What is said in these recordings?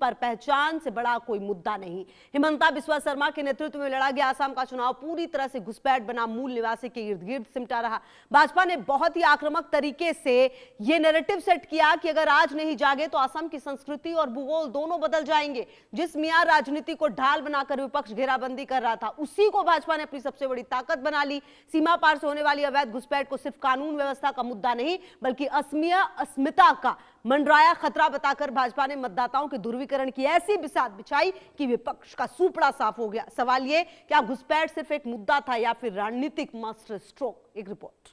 पर पहचान से बड़ा कोई मुद्दा नहीं। हिमंता बिस्वा शर्मा के नेतृत्व में लड़ा गया असम का चुनाव पूरी तरह से घुसपैठ बना मूल निवासी के इर्द गिर्द सिमटा रहा। भाजपा ने बहुत ही आक्रामक तरीके से यह नैरेटिव सेट किया कि अगर आज नहीं जागे तो असम की संस्कृति और भूगोल दोनों बदल जाएंगे। जिस मियां राजनीति को ढाल बनाकर विपक्ष घेराबंदी कर रहा था, उसी को भाजपा ने अपनी सबसे बड़ी ताकत बना ली। सीमा पार से होने वाली अवैध घुसपैठ को सिर्फ कानून व्यवस्था का मुद्दा नहीं बल्कि असमिया अस्मिता का मंडराया खतरा बताकर भाजपा ने मतदाताओं के ध्रुवीकरण की ऐसी बिसात बिछाई कि विपक्ष का सूपड़ा साफ हो गया। सवाल यह, क्या घुसपैठ सिर्फ एक मुद्दा था या फिर रणनीतिक मास्टर स्ट्रोक? एक रिपोर्ट।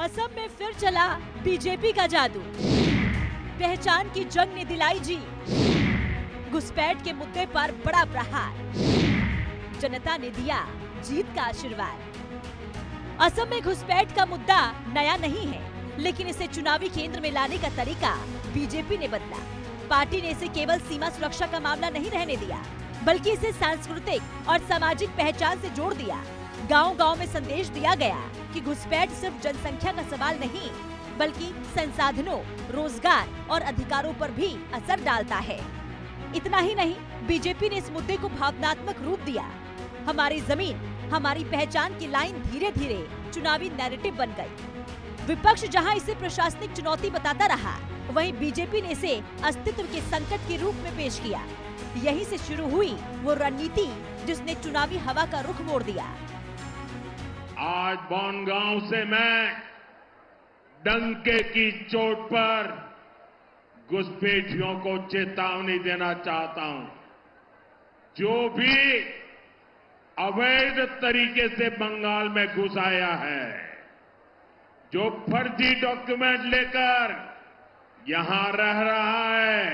असम में फिर चला बीजेपी का जादू, पहचान की जंग ने दिलाई जीत। घुसपैठ के मुद्दे पर बड़ा प्रहार, जनता ने दिया जीत का आशीर्वाद। असम में घुसपैठ का मुद्दा नया नहीं है, लेकिन इसे चुनावी केंद्र में लाने का तरीका बीजेपी ने बदला। पार्टी ने इसे केवल सीमा सुरक्षा का मामला नहीं रहने दिया, बल्कि इसे सांस्कृतिक और सामाजिक पहचान से जोड़ दिया। गांव-गांव में संदेश दिया गया कि घुसपैठ सिर्फ जनसंख्या का सवाल नहीं, बल्कि संसाधनों, रोजगार और अधिकारों पर भी असर डालता है। इतना ही नहीं, बीजेपी ने इस मुद्दे को भावनात्मक रूप दिया। हमारी जमीन, हमारी पहचान की लाइन धीरे धीरे चुनावी नैरेटिव बन गई। विपक्ष जहां इसे प्रशासनिक चुनौती बताता रहा, वहीं बीजेपी ने इसे अस्तित्व के संकट के रूप में पेश किया। यहीं से शुरू हुई वो रणनीति जिसने चुनावी हवा का रुख मोड़ दिया। आज बनगांव से मैं डंके की चोट पर घुसपैठियों को चेतावनी देना चाहता हूं। जो भी अवैध तरीके से बंगाल में घुस आया है, जो फर्जी डॉक्यूमेंट लेकर यहां रह रहा है,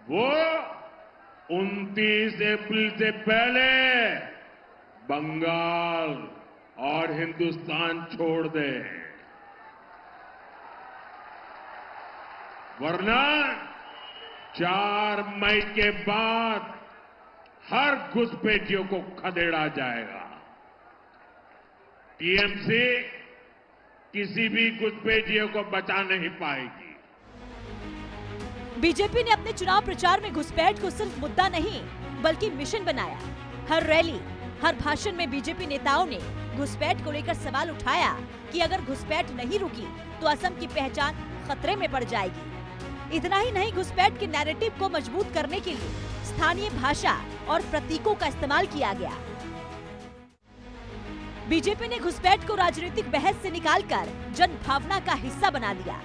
वो 29 अप्रैल से पहले बंगाल और हिंदुस्तान छोड़ दे, वरना 4 मई के बाद हर घुसपैठियों को खदेड़ा जाएगा। टीएमसी किसी भी घुसपैठियों को बचा नहीं पाएगी। बीजेपी ने अपने चुनाव प्रचार में घुसपैठ को सिर्फ मुद्दा नहीं बल्कि मिशन बनाया। हर रैली, हर भाषण में बीजेपी नेताओं ने घुसपैठ को लेकर सवाल उठाया कि अगर घुसपैठ नहीं रुकी तो असम की पहचान खतरे में पड़ जाएगी। इतना ही नहीं, घुसपैठ के नैरेटिव को मजबूत करने के लिए स्थानीय भाषा और प्रतीकों का इस्तेमाल किया गया। बीजेपी ने घुसपैठ को राजनीतिक बहस से निकालकर जन भावना का हिस्सा बना दिया।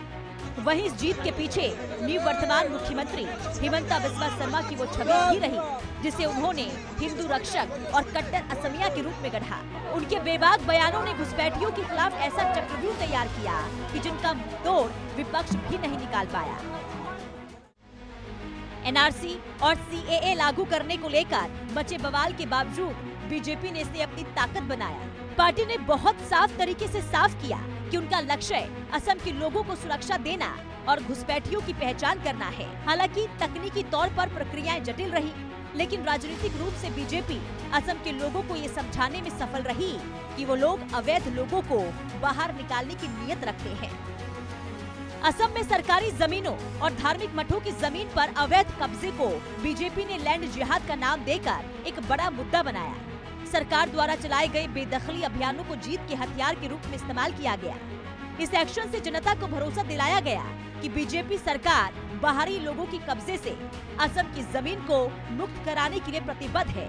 वहीं इस जीत के पीछे निवर्तमान मुख्यमंत्री हिमंता बिस्वा शर्मा की वो छवि भी रही, जिसे उन्होंने हिंदू रक्षक और कट्टर असमिया के रूप में गढ़ा। उनके बेबाक बयानों ने घुसपैठियों के खिलाफ ऐसा चक्रव्यूह तैयार किया कि जिनका तोड़ विपक्ष भी नहीं निकाल पाया। एनआरसी और सीएए लागू करने को लेकर मचे बवाल के बावजूद बीजेपी ने इसे अपनी ताकत बनाया। पार्टी ने बहुत साफ तरीके से साफ किया कि उनका लक्ष्य असम के लोगों को सुरक्षा देना और घुसपैठियों की पहचान करना है। हालांकि तकनीकी तौर पर प्रक्रियाएं जटिल रही, लेकिन राजनीतिक रूप से बीजेपी असम के लोगों को ये समझाने में सफल रही कि वो लोग अवैध लोगों को बाहर निकालने की नीयत रखते हैं। असम में सरकारी जमीनों और धार्मिक मठों की जमीन पर अवैध कब्जे को बीजेपी ने लैंड जिहाद का नाम देकर एक बड़ा मुद्दा बनाया। सरकार द्वारा चलाए गए बेदखली अभियानों को जीत के हथियार के रूप में इस्तेमाल किया गया। इस एक्शन से जनता को भरोसा दिलाया गया कि बीजेपी सरकार बाहरी लोगों की कब्जे से असम की जमीन को मुक्त कराने के लिए प्रतिबद्ध है।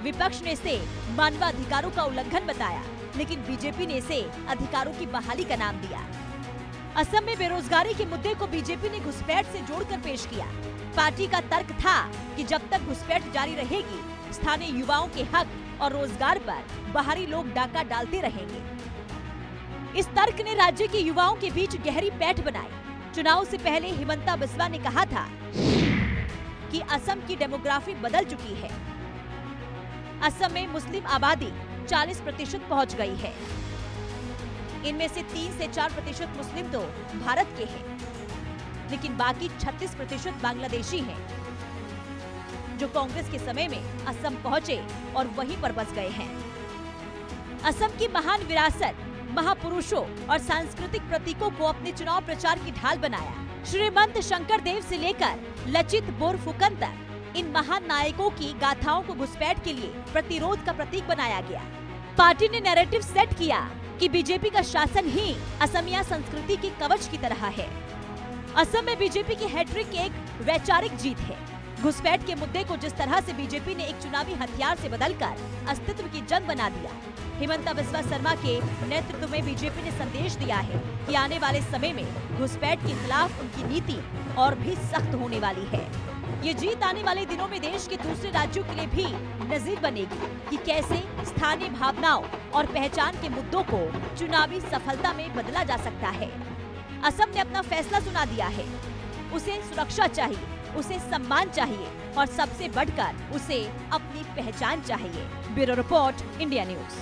विपक्ष ने इसे मानवाधिकारों का उल्लंघन बताया, लेकिन बीजेपी ने इसे अधिकारों की बहाली का नाम दिया। असम में बेरोजगारी के मुद्दे को बीजेपी ने घुसपैठ से जोड़कर पेश किया। पार्टी का तर्क था कि जब तक घुसपैठ जारी रहेगी, स्थानीय युवाओं के हक और रोजगार पर बाहरी लोग डाका डालते रहेंगे। इस तर्क ने राज्य के युवाओं के बीच गहरी पैठ बनाई। चुनाव से पहले हिमंता बिस्वा ने कहा था कि असम की डेमोग्राफी बदल चुकी है। असम में मुस्लिम आबादी 40% पहुंच गई है। इनमें से 3 से 4% मुस्लिम तो भारत के हैं, लेकिन बाकी 36% बांग्लादेशी हैं, जो कांग्रेस के समय में असम पहुंचे और वहीं पर बस गए हैं। असम की महान विरासत, महापुरुषों और सांस्कृतिक प्रतीकों को अपने चुनाव प्रचार की ढाल बनाया। श्रीमंत शंकर देव से लेकर लचित बोरफुकन तक इन महान नायकों की गाथाओं को घुसपैठ के लिए प्रतिरोध का प्रतीक बनाया गया। पार्टी ने नैरेटिव सेट किया कि बीजेपी का शासन ही असमिया संस्कृति की कवच की तरह है। असम में बीजेपी की हैट्रिक एक वैचारिक जीत है। घुसपैठ के मुद्दे को जिस तरह से बीजेपी ने एक चुनावी हथियार से बदलकर अस्तित्व की जंग बना दिया, हिमंता बिस्वा शर्मा के नेतृत्व में बीजेपी ने संदेश दिया है कि आने वाले समय में घुसपैठ के खिलाफ उनकी नीति और भी सख्त होने वाली है। ये जीत आने वाले दिनों में देश के दूसरे राज्यों के लिए भी नजीर बनेगी कि कैसे स्थानीय भावनाओं और पहचान के मुद्दों को चुनावी सफलता में बदला जा सकता है। असम ने अपना फैसला सुना दिया है। उसे सुरक्षा चाहिए, उसे सम्मान चाहिए और सबसे बढ़कर उसे अपनी पहचान चाहिए। Bureau report, India news.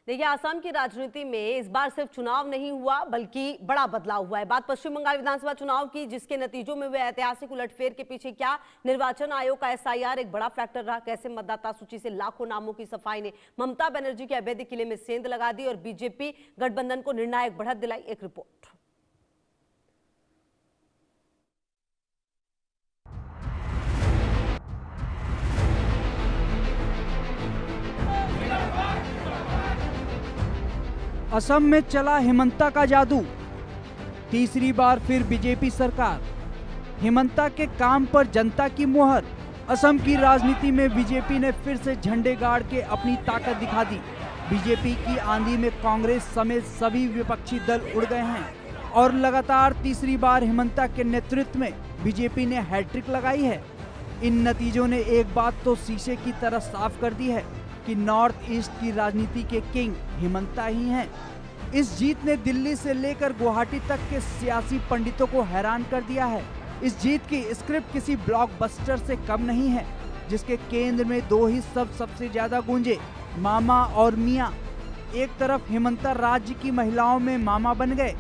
देखिए, असम की राजनीति में इस बार सिर्फ चुनाव नहीं हुआ बल्कि बड़ा बदलाव हुआ है। बात पश्चिम बंगाल विधानसभा चुनाव की, जिसके नतीजों में हुए ऐतिहासिक उलटफेर के पीछे क्या निर्वाचन आयोग का एसआईआर एक बड़ा फैक्टर रहा। कैसे मतदाता सूची से लाखों नामों की सफाई ने ममता बनर्जी के अवैध किले में सेंध लगा दी और बीजेपी गठबंधन को निर्णायक बढ़त दिलाई। एक रिपोर्ट। असम में चला हिमंता का जादू, तीसरी बार फिर बीजेपी सरकार। हिमंता के काम पर जनता की मुहर। असम की राजनीति में बीजेपी ने फिर से झंडे गाड़ के अपनी ताकत दिखा दी। बीजेपी की आंधी में कांग्रेस समेत सभी विपक्षी दल उड़ गए हैं और लगातार तीसरी बार हिमंता के नेतृत्व में बीजेपी ने हैट्रिक लगाई है। इन नतीजों ने एक बात तो शीशे की तरह साफ कर दी है कि नॉर्थ ईस्ट की राजनीति के किंग हिमंता ही हैं। इस जीत ने दिल्ली से लेकर गुवाहाटी तक के सियासी पंडितों को हैरान कर दिया है। इस जीत की स्क्रिप्ट किसी ब्लॉकबस्टर से कम नहीं है, जिसके केंद्र में दो ही सबसे ज्यादा गूंजे, मामा और मियाँ। एक तरफ हिमंता राज्य की महिलाओं में मामा बन गए,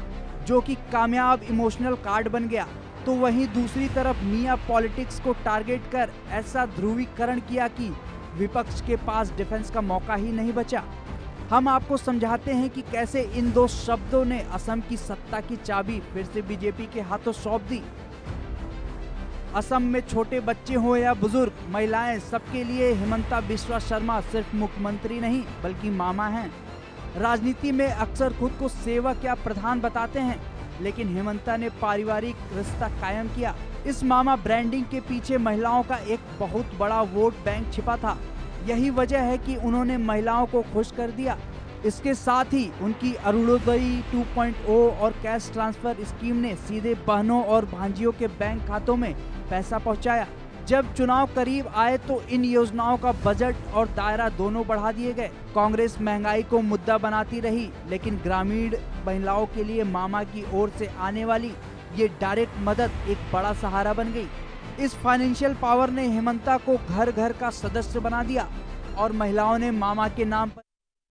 जो कि कामयाब इमोशनल कार्ड बन गया, तो वहीं दूसरी तरफ मियाँ पॉलिटिक्स को टारगेट कर ऐसा ध्रुवीकरण किया कि विपक्ष के पास डिफेंस का मौका ही नहीं बचा। हम आपको समझाते हैं कि कैसे इन दो शब्दों ने असम की सत्ता की चाबी फिर से बीजेपी के हाथों सौंप दी। असम में छोटे बच्चे हो या बुजुर्ग, महिलाएं, सबके लिए हिमंता बिस्वा शर्मा सिर्फ मुख्यमंत्री नहीं बल्कि मामा हैं। राजनीति में अक्सर खुद को सेवक या प्रधान बताते हैं, लेकिन हिमंता ने पारिवारिक रिश्ता कायम किया। इस मामा ब्रांडिंग के पीछे महिलाओं का एक बहुत बड़ा वोट बैंक छिपा था। यही वजह है कि उन्होंने महिलाओं को खुश कर दिया। इसके साथ ही उनकी अरुणोदय 2.0 और कैश ट्रांसफर स्कीम ने सीधे बहनों और भांजियों के बैंक खातों में पैसा पहुंचाया। जब चुनाव करीब आए तो इन योजनाओं का बजट और दायरा दोनों बढ़ा दिए गए। कांग्रेस महंगाई को मुद्दा बनाती रही, लेकिन ग्रामीण महिलाओं के लिए मामा की ओर से आने वाली ये डायरेक्ट मदद एक बड़ा सहारा बन गई। इस फाइनेंशियल पावर ने हिमंता को घर घर का सदस्य बना दिया और महिलाओं ने मामा के नाम पर